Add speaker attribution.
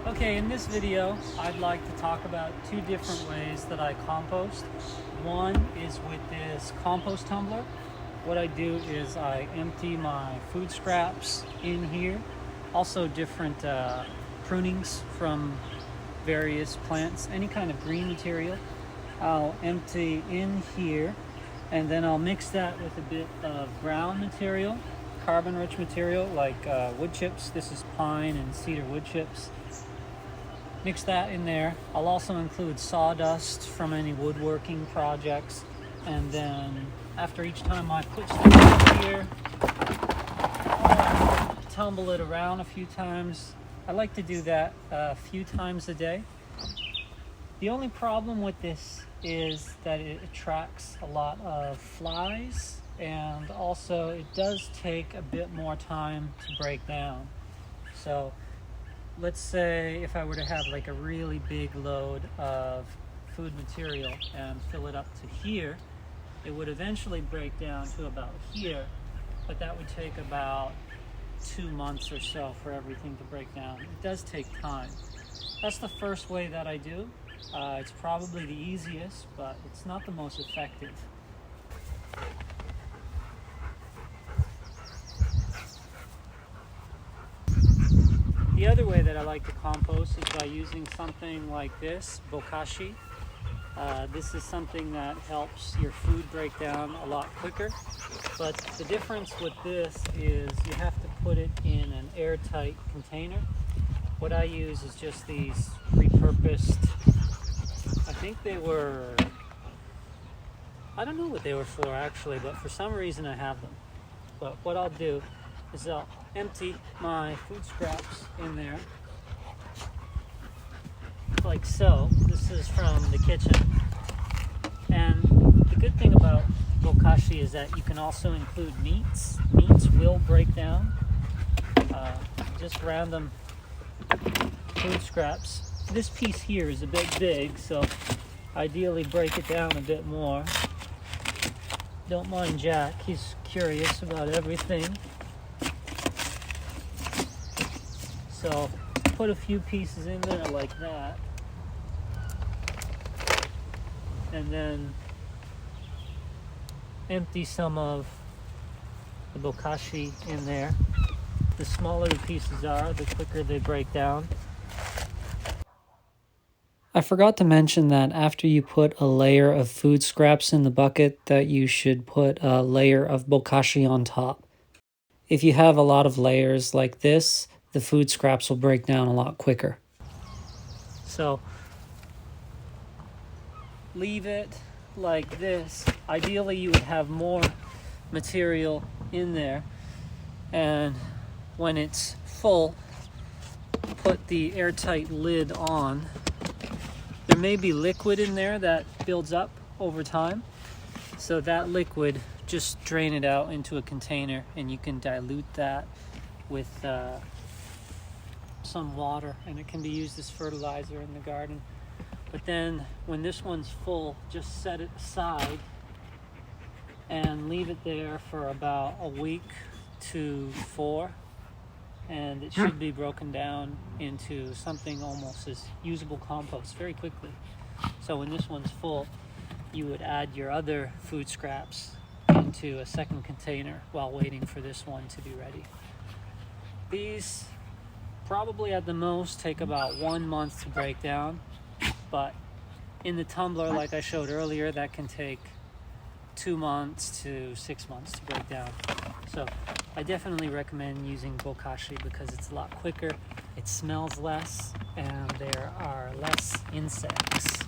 Speaker 1: Okay, in this video, I'd like to talk about two different ways that I compost. One is with this compost tumbler. What I do is I empty my food scraps in here, also different prunings from various plants, any kind of green material. I'll empty in here, and then I'll mix that with a bit of brown material, carbon-rich material like wood chips. This is pine and cedar wood chips. Mix that in there. I'll also include sawdust from any woodworking projects. And then after each time I put stuff in here, I'll tumble it around a few times. I like to do that a few times a day. The only problem with this is that it attracts a lot of flies, and also it does take a bit more time to break down. So let's say if I were to have like a really big load of food material and fill it up to here, it would eventually break down to about here, but that would take about 2 months or so for everything to break down. It does take time. That's the first way that I do. It's probably the easiest, but it's not the most effective. The other way that I like to compost is by using something like this, bokashi. This is something that helps your food break down a lot quicker. But the difference with this is you have to put it in an airtight container. What I use is just these repurposed, I think they were, I don't know what they were for actually, but for some reason I have them. But what I'll do is I'll empty my food scraps in there, like so. This is from the kitchen. And the good thing about bokashi is that you can also include meats. Meats will break down. Just random food scraps. This piece here is a bit big, so ideally break it down a bit more. Don't mind Jack, he's curious about everything. So put a few pieces in there like that, and then empty some of the bokashi in there. The smaller the pieces are, the quicker they break down. I forgot to mention that after you put a layer of food scraps in the bucket, that you should put a layer of bokashi on top. If you have a lot of layers like this, the food scraps will break down a lot quicker. So leave it like this. Ideally you would have more material in there, and when it's full, put the airtight lid on. There may be liquid in there that builds up over time, so that liquid, just drain it out into a container, and you can dilute that with some water, and it can be used as fertilizer in the garden. But then when this one's full, just set it aside and leave it there for about a week to 4, and it should be broken down into something almost as usable compost very quickly. So when this one's full, you would add your other food scraps into a second container while waiting for this one to be ready. These probably at the most take about 1 month to break down, but in the tumbler, like I showed earlier, that can take 2 months to 6 months to break down. So I definitely recommend using bokashi because it's a lot quicker, it smells less, and there are less insects.